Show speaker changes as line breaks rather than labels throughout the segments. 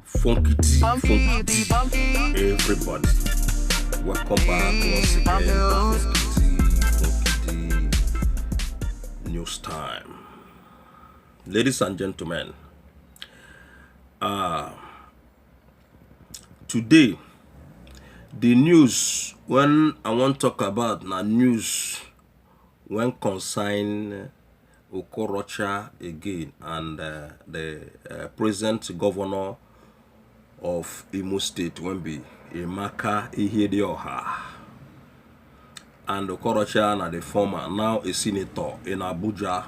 Funky D, everybody. Welcome back once again. Funky D, news time. Ladies and gentlemen, today, the news when I want to talk about na news when concern OKOROCHA again and the present governor of Imo State when be IHEDIOHA, and OKOROCHA na the former, now a senator in Abuja.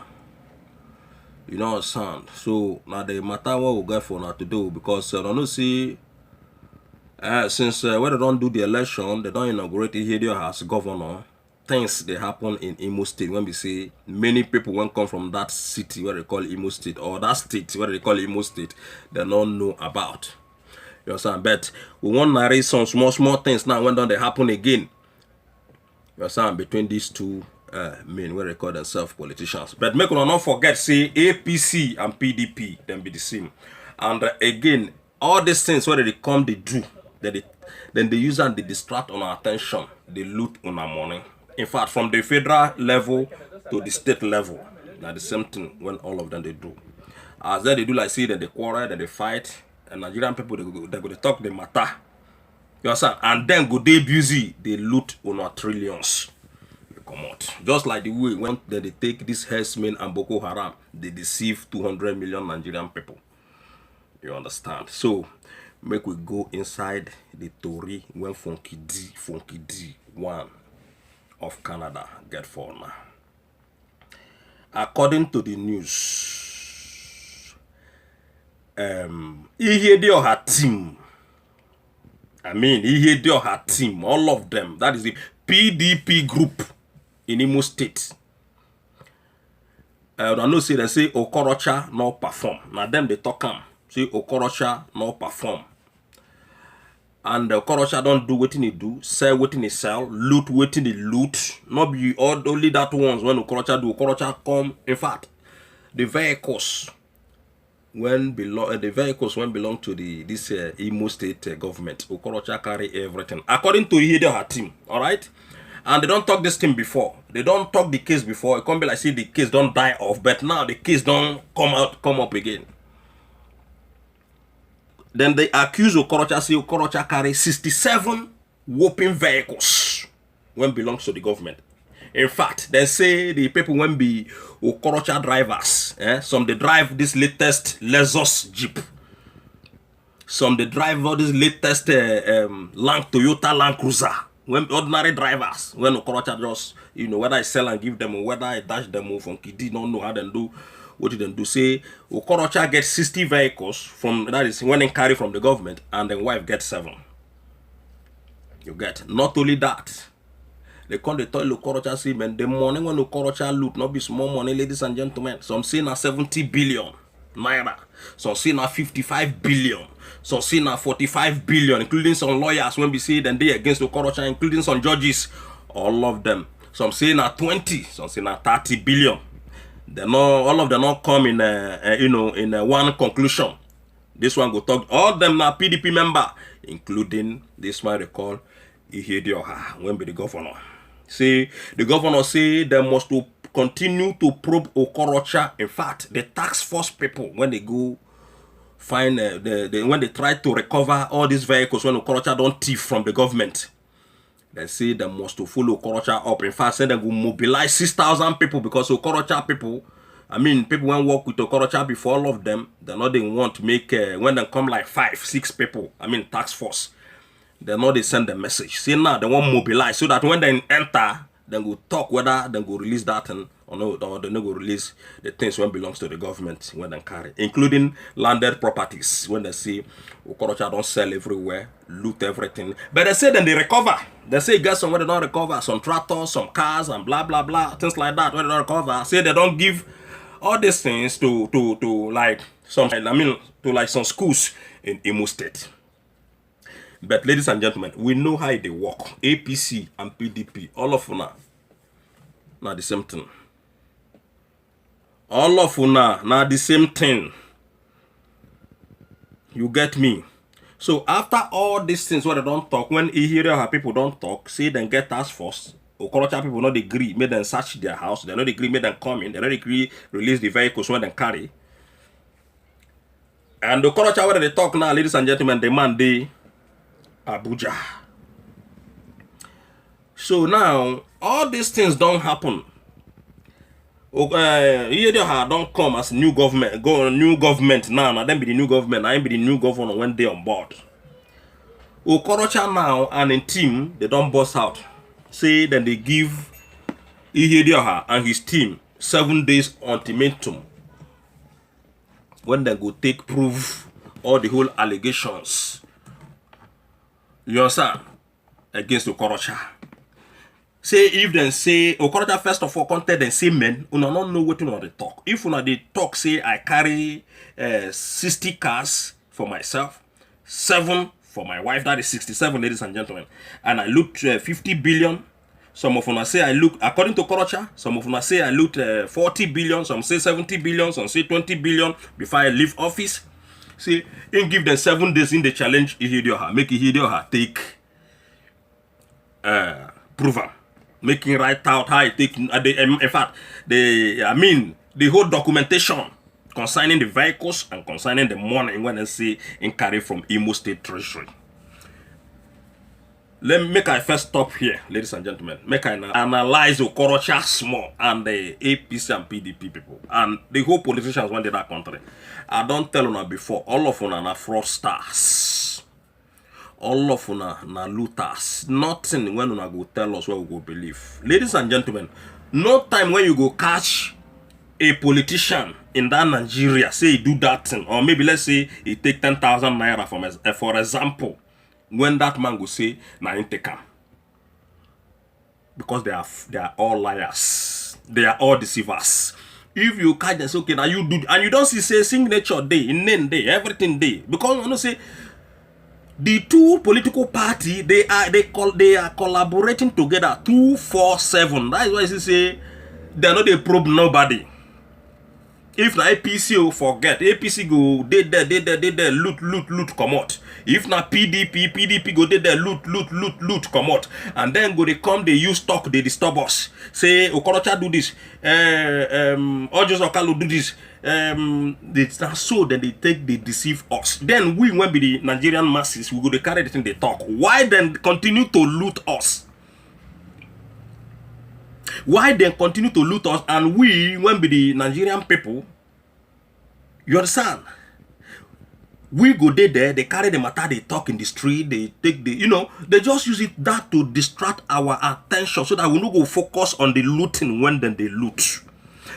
You know what I'm saying? So now the matter what we get for now to do, because I don't see since when they don't do the election, they don't inaugurate IHEDIOHA as governor. Things they happen in Imo State when we say many people won't come from that city where they call Imo State, or that state where they call Imo State, they don't know about. You understand? But we want to narrate some small things now when they happen again. You understand? Between these two men where they call themselves politicians. But make not forget, say APC and PDP then be the same. And again, all these things where they come, they do, then they use and they distract on our attention, they loot on our money. In fact, from the federal level to the state level, now the same thing when all of them they do. As they do, like see that they quarrel, that they fight, and Nigerian people they go to talk the matter. You understand? And then go they busy, they loot on our trillions. They come out. Just like the way when they take this herdsmen and Boko Haram, they deceive 200 million Nigerian people. You understand? So make we go inside the Tory when Funky D one of Canada get for now. According to the news, IHEDIOHA team, IHEDIOHA team, all of them, that is the PDP group in Imo State. I know say they say OKOROCHA no perform. Now them they talk say OKOROCHA no perform. And OKOROCHA don't do what he do, sell what he sell, loot what he loot. Not be only that ones when OKOROCHA do. OKOROCHA come. In fact, the vehicles when belong to this Imo State government, OKOROCHA carry everything according to IHEDIOHA team. All right, and they don't talk this thing before. They don't talk the case before. It can't be like see the case don't die off, but now the case don't come up again. Then they accuse OKOROCHA, say OKOROCHA carry 67 whopping vehicles when belongs to the government. In fact, they say the people when be OKOROCHA drivers. Some they drive this latest Lexus Jeep. Some they drive all this latest Toyota Land Cruiser. When ordinary drivers, when OKOROCHA just, whether I sell and give them or whether I dash them or from Kidi, don't know how they do. What did they do? Say OKOROCHA gets 60 vehicles from, that is when they carry from the government, and the wife gets 7. You get. Not only that, they come they tell OKOROCHA say, man, the money when OKOROCHA loot not be small money, ladies and gentlemen. Some say now 70 billion naira, some say now 55 billion, some say now 45 billion, including some lawyers when we say then they against OKOROCHA, including some judges, all of them. Some say now 20, some say now 30 billion. All of them not come in one conclusion. This one go talk all of them now PDP member, including this one they call IHEDIOHA when be the governor. Say the governor say they must to continue to probe OKOROCHA. In fact, the task force people when they go find when they try to recover all these vehicles when OKOROCHA don't thief from the government. They say they must to follow OKOROCHA up. In fact, say they will mobilize 6,000 people because OKOROCHA people, people when work with OKOROCHA before, all of them, they know they want to make, when they come like 5-6 people, task force, they know they send the message. Say now they want mobilize so that when they enter, they go talk whether they go release that and or no, or they no go release the things when belongs to the government when they carry, including landed properties. When they see OKOROCHA don't sell everywhere, loot everything, but they say then they recover. They say get somewhere they don't recover, some tractors, some cars, and blah blah blah, things like that. When they don't recover, say they don't give all these things to like some to like some schools in Imo State. But ladies and gentlemen, we know how they work. APC and PDP, all of them now the same thing. All of una now the same thing. You get me? So after all these things, what they don't talk, when IHEDIOHA people don't talk, say then get task force. OKOROCHA people not agree, make them search their house. They not agree, make them come in. They not agree, release the vehicles when they carry. And OKOROCHA, where they talk now, ladies and gentlemen, they man they Abuja. So now all these things don't happen. IHEDIOHA don't come as new government now. Now then be the new government. I be the new governor when they on board. OKOROCHA now and in team they don't bust out. Say then they give IHEDIOHA and his team 7 days ultimatum when they go take proof all the whole allegations. You understand? Against OKOROCHA. Say if then say OKOROCHA first of all content then say men, una not know what they talk. If una they talk say I carry 60 cars for myself, 7 for my wife, that is 67, ladies and gentlemen, and I loot 50 billion. Some of una say I loot, according to OKOROCHA, some of una say I loot 40 billion, some say 70 billion, some say 20 billion before I leave office. See, in give them 7 days in the challenge IHEDIOHA, make IHEDIOHA take proven. Making right out how it take in fact the whole documentation concerning the vehicles and concerning the money when they say in carry from Imo State Treasury. Let me make I first stop here, ladies and gentlemen. Make I analyze OKOROCHA small and the APC and PDP people and the whole politicians when they that country. I don't tell you before, all of una are fraudsters. All of una na looters. Nothing when una go tell us where we go believe. Ladies and gentlemen, no time when you go catch a politician in that Nigeria, say he do that thing, or maybe let's say he take 10,000 naira from for example, when that man go say na him take am. Because they are all liars. They are all deceivers. If you catch them, say okay, now you do, and you don't see say signature day, in name day, everything day, because you know say the two political parties they are collaborating together 247. That is why you say they are not they probe nobody. If na APC forget, APC go they there loot come out. If na PDP go they there loot come out. And then go they come they use talk they disturb us. Say OKOROCHA do this, Ojos Okalu do this. So then they deceive us. Then we when be the Nigerian masses we go to carry the thing they talk. Why then continue to loot us? Why then continue to loot us and we when be the Nigerian people? You understand? We go there, they carry the matter, they talk in the street, they take the, you know, they just use it that to distract our attention so that we don't go focus on the looting when then they loot.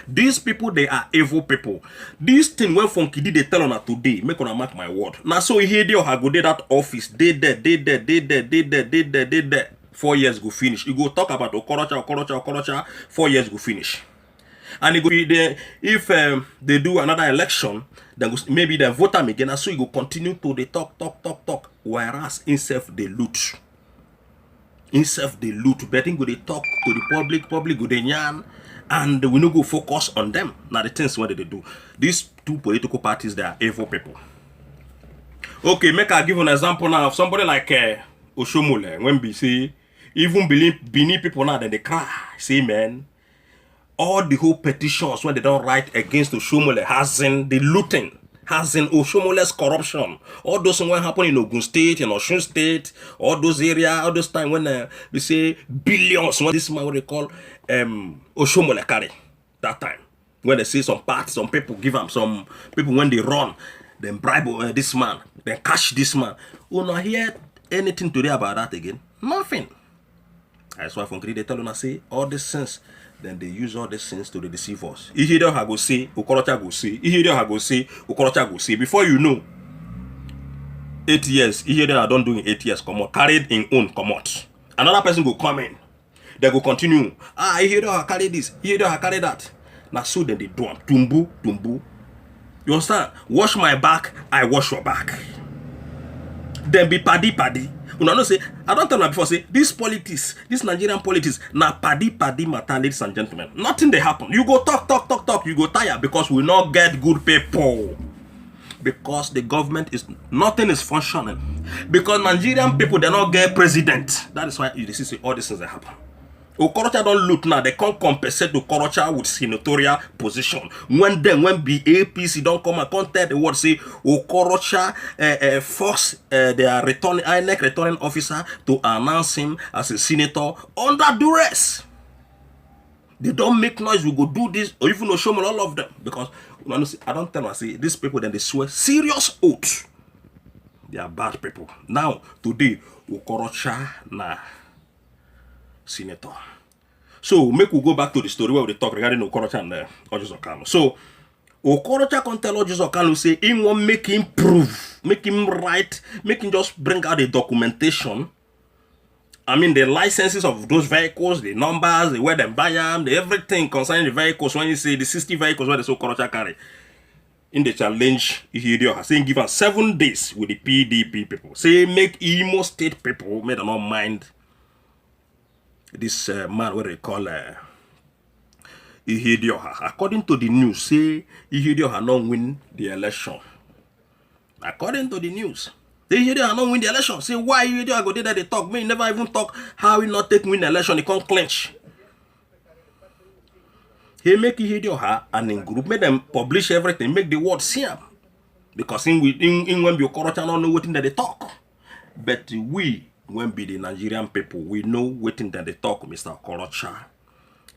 These people, they are evil people. This thing when Funky they tell on today, make on mark my word. Now so IHEDIOHA go there that office, they there. 4 years go finish. You go talk about OKOROCHA, 4 years go finish. And it go be there if they do another election, then maybe they vote them again. And so you go continue to they talk. Whereas instead they loot. Betting go they talk to the public go they yarn. And we no go focus on them. Now the things what they do. These two political parties, they are evil people. Okay, make I give an example now of somebody like Oshomole. When we say, even Benin people now, then they cry. Say, man, all the whole petitions when they don't write against Oshomole has in the looting, has in Oshomole's corruption. All those things when happen in Ogun State, in Osun State, all those areas, all those time when we say billions, when this man what they call Oshomole carry that time. When they say some parts, some people give them, some people when they run, then bribe this man, then catch this man. You not hear anything today about that again? Nothing. That's why from they tell you say all these things, then they use all these things to deceive us. IHEDIOHA go say, OKOROCHA go say, IHEDIOHA go say, OKOROCHA go say. Before you know, 8 years, IHEDIOHA don't do in 8 years, come out, carried in own, come out. Another person go come in. They go continue. IHEDIOHA carry this, IHEDIOHA carry that. Now so then they do them. Tumbu. You understand? Wash my back, I wash your back. Then be paddy. You know say, I don't tell you before say, this politics, this Nigerian politics, na paddy matter, ladies and gentlemen. Nothing they happen. You go talk, you go tire because we not get good people. Because the government is, nothing is functioning. Because Nigerian people, they not get president. That is why you see all these things that happen. Okorocha don't look now. They can't compensate Okorocha with senatorial position. When the APC don't come and can't tell the word, say Okorocha force their INEC returning officer to announce him as a senator under duress. They don't make noise. We go do this, or even show me all of them, because I don't tell them. I say these people, then they swear serious oaths. They are bad people. Now today, Okorocha na senator. So make we go back to the story where we talk regarding Okorocha and Ojus Okano. So Okorocha can tell Ojus Okano, say he want make him prove, make him write, make him just bring out the documentation. I mean the licenses of those vehicles, the numbers, the where they buy them, the everything concerning the vehicles. When you say the 60 vehicles where the so Okorocha carry, in the challenge IHEDIOHA, saying give us 7 days with the PDP people. Say make Imo State people may not mind this man what they call IHEDIOHA. According to the news, say IHEDIOHA not win the election. According to the news, the IHEDIOHA not win the election. Say why IHEDIOHA go there that they talk? Me never even talk how he not take win the election. He can't clinch. He make IHEDIOHA and in group, make them publish everything, make the word see him. Because in when be Okorocha not know what that they talk. But we, when be the Nigerian people, we know what that they talk, Mr. Okorocha.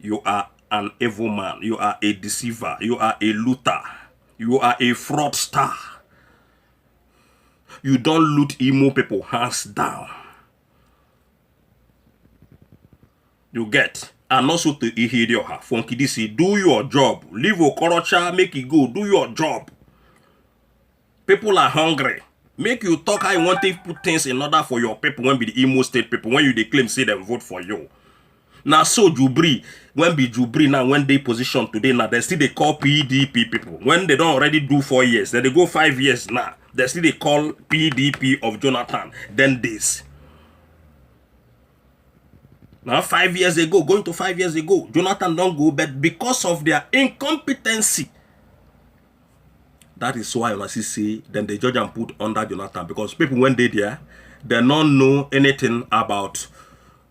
You are an evil man. You are a deceiver. You are a looter. You are a fraudster. You don't loot Imo people hands down. You get. And also to IHEDIOHA, Funky DC, do your job. Leave Okorocha, make it go. Do your job. People are hungry. Make you talk how you want to put things in order for your people when be the Imo State people, when you claim say them vote for you. Now so Jubri, when be Jubri now, when they position today, now they still they call PDP people. When they don't already do 4 years, then they go 5 years now. They still they call PDP of Jonathan. Then this. Now 5 years ago, going to 5 years ago, Jonathan don't go, but because of their incompetency, that is why when I say then the judge and put under Jonathan, because people when they there, they don't know anything about,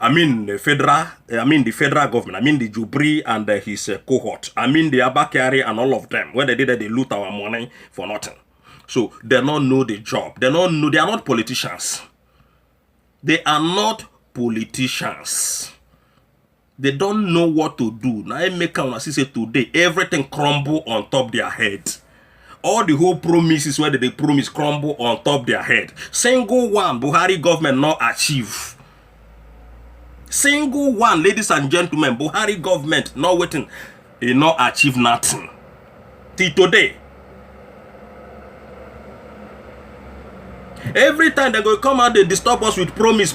the federal government, the Jubri and his cohort, the Abakari and all of them. When they did that, they loot our money for nothing. So they don't know the job. They don't know. They are not politicians. They are not politicians. They don't know what to do. Now I make a say today everything crumble on top their head. All the whole promises where they promise crumble on top their head. Single one Buhari government not achieve. Single one, ladies and gentlemen, Buhari government not waiting, they not achieve nothing. Till today. Every time they go come out, they disturb us with promise.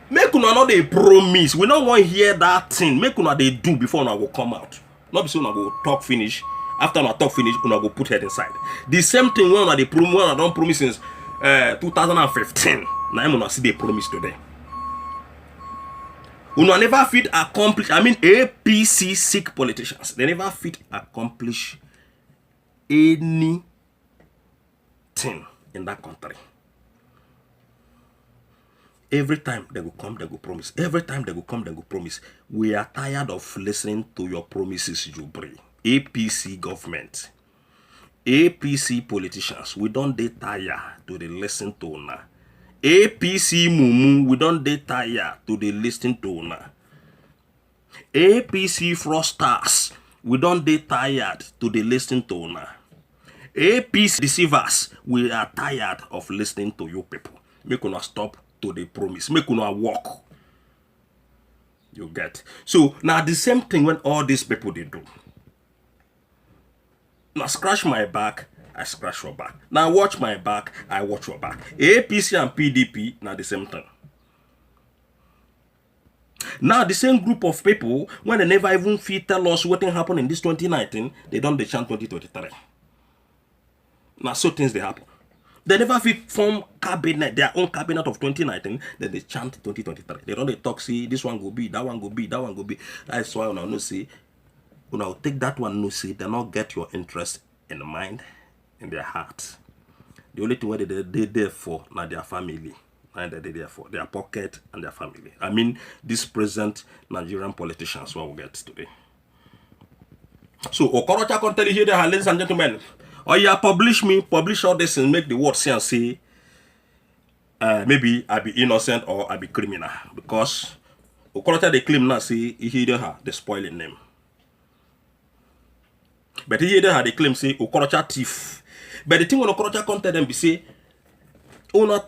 Make una not they promise. We don't want to hear that thing. Make una they do before una go come out. Not before una go talk finish. After una talk finish, una go put head inside. The same thing when una they promise, when una don't promise since 2015. Now una see they promise today. Una never fit accomplish. APC sick politicians. They never fit accomplish anything in that country. Every time they will come, they will promise. Every time they will come, they will promise. We are tired of listening to your promises, Jubri. APC government, APC politicians, we don't dey tired to the listen to una. APC mumu, we don't dey tired to the listen to una. APC fraudsters, we don't dey tired to the listen to una. APC deceivers, we are tired of listening to you people. Make una stop to the promise. Make una walk. You get. So now the same thing when all these people they do. Now scratch my back, I scratch your back. Now watch my back, I watch your back. APC and PDP now the same thing. Now the same group of people, when they never even fit tell us what happened in this 2019, they don't they chant 2023. Now so things they happen. They never fit form cabinet, their own cabinet of 2019, then they chant 2023. They don't they talk, see, this one go be, that one go be, that one go be. That's why when I know say, when I take that one, no see, they not get your interest in mind. in their heart. The only thing where they there for now their family. And they there for their pocket and their family. I mean, this present Nigerian politicians what we get today. So Okorocha can tell you here, ladies and gentlemen. Oh yeah, publish all this and make the world see and say maybe I be innocent or I be criminal. Because Okorocha they claim now say IHEDIOHA the spoiling name. But IHEDIOHA they claim say Okorocha thief. But the thing when Okorocha can tell them be say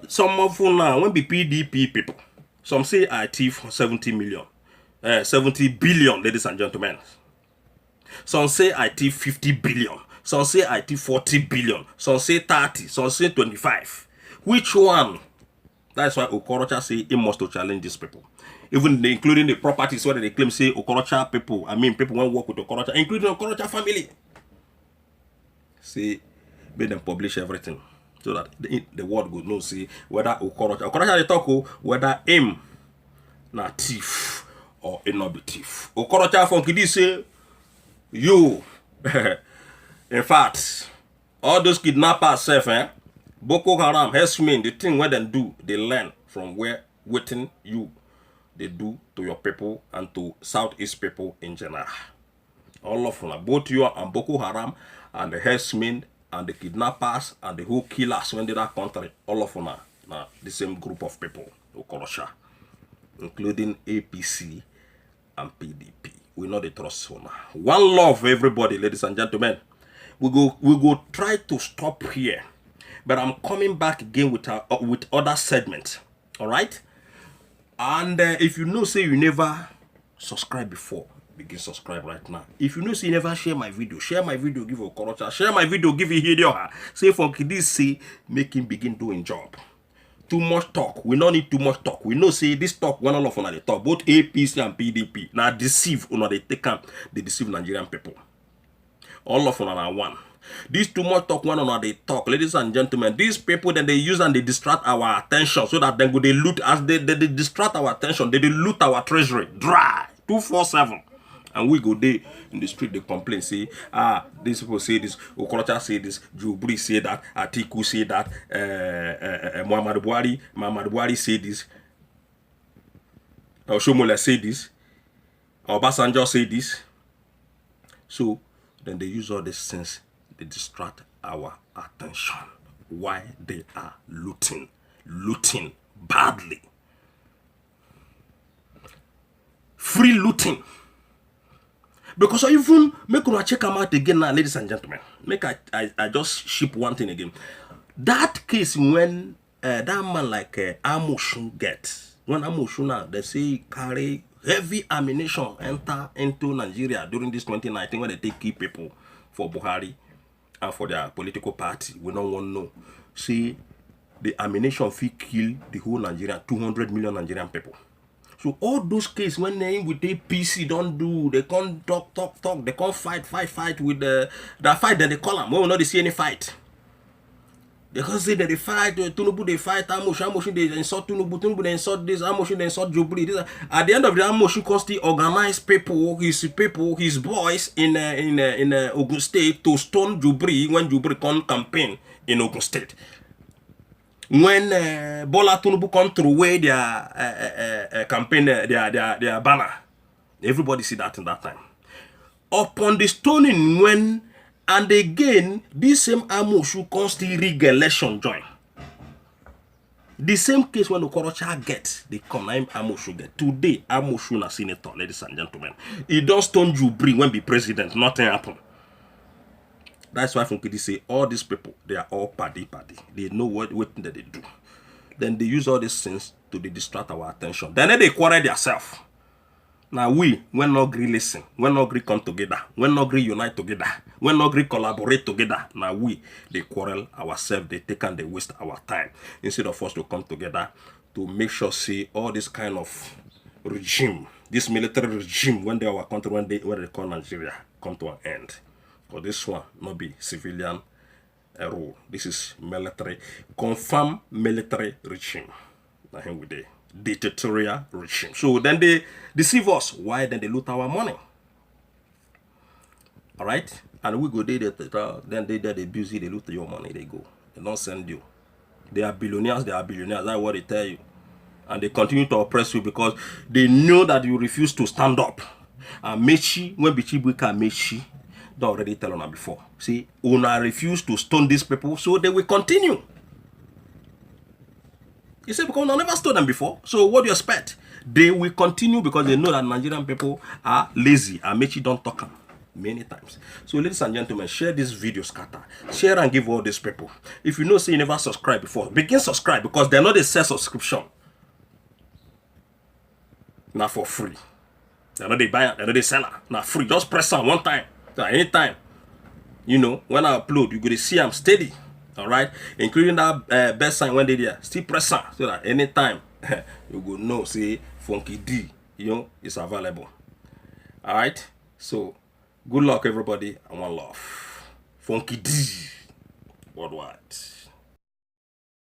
some of them now when be PDP people. Some say I thief 70 billion, ladies and gentlemen. Some say I thief 50 billion. Some say I thief 40 billion. Some say 30. Some say 25. Which one? That's why Okorocha say he must to challenge these people. Even including the properties where they claim say Okorocha people. I mean people won't work with Okorocha, including Okorocha family. Say, make them publish everything. So that the world would know, see whether Okorocha they talk whether him na thief or it not be thief. Okorocha from Kidi say, you, in fact, all those kidnappers self, Boko Haram, Hesmin, the thing where they do, they learn from where waiting you they do to your people and to Southeast people in general. All of them, both you and Boko Haram and the Hesmin and the kidnappers and the whole killers when they that country, all of them are the same group of people, Okorocha, including APC and PDP. We know the trust one. One love, everybody, ladies and gentlemen. We go try to stop here, but I'm coming back again with other segments. All right, and if you know say you never subscribe before, begin subscribe right now. If you know say you never share my video, give Okorocha, share my video, give IHEDIOHA. Say for this say make him begin doing job. Too much talk. We don't need too much talk. We know say this talk when all of them they talk, both APC and PDP. Now deceive or they take up, they deceive Nigerian people. All of them are one. This too much talk when they talk, ladies and gentlemen. These people then they use and they distract our attention so that then go they loot as they distract our attention. They loot our treasury dry 247. And we go there in the street, they complain, say, these people say this, Okorocha say this, Jubri say that, Atiku say that, Muhammad Buhari say this, Shomola say this, Obasanjo say this. So, then they use all these things, they distract our attention. Why they are looting badly. Free looting. Because I even make una check them out again now, ladies and gentlemen. Make I just ship one thing again. That case when that man like Amoshun gets, when Amoshun now they say carry heavy ammunition enter into Nigeria during this 2019 when they take key people for Buhari and for their political party. We don't want to know. See the ammunition fee kill the whole Nigeria, 200 million Nigerian people. So all those cases when they with APC don't do, they can't talk, they can't fight with that fight, then they call them. We will not see any fight. They can't say that they fight, Tinubu they fight, Amoshun they insult Tinubu they insult this, Amoshun they insult Jubri. At the end of the day, Amoshun can still organize people, his boys in Ogun State to stone Jubri when Jubri can campaign in Ogun State. When Bola Tinubu come through away their campaign, their banner, everybody see that in that time. Upon the stoning when, and again, this same Amoshu can still rig election join. The same case when Okorocha get, they come name Amoshu get. Today, Amoshu na senator, ladies and gentlemen. He don't stone Jubri when be president, nothing happen. That's why from Kidi say all these people, they are all party. They know what that they do. Then they use all these things to distract our attention. Then they quarrel themselves. Now we not agree listen, when not agree come together, when not agree unite together, when not agree collaborate together. Now they quarrel ourselves, they take and they waste our time. Instead of us to come together to make sure see all this kind of regime, this military regime, when they our country, when they call Nigeria, come to an end. For this one, not be civilian rule. This is military, confirmed military regime. Now here with the dictatorial regime. So then they deceive us. Why then they loot our money? All right. And we go there, then they busy, they loot your money, they go. They don't send you. They are billionaires, that's what they tell you. And they continue to oppress you because they know that you refuse to stand up. And Mechi, when Bichibuka Mechi, they already tell on before. See, Una refuse to stone these people, so they will continue. You say, because I never stone them before, so what do you expect? They will continue because they know that Nigerian people are lazy. And Mechi don't talk them many times. So ladies and gentlemen, share this video scatter. Share and give all these people. If you know, say you never subscribe before, begin subscribe because they're not a sell subscription. Not for free. They're not the buyer, they're not the seller. Not free. Just press on one time. So anytime. You know, when I upload, you're going to see I'm steady. Alright? Including that best sign when they there. Still press on. So that anytime you go know, say Funky D, you know, is available. Alright? So good luck everybody and one love. Funky D worldwide.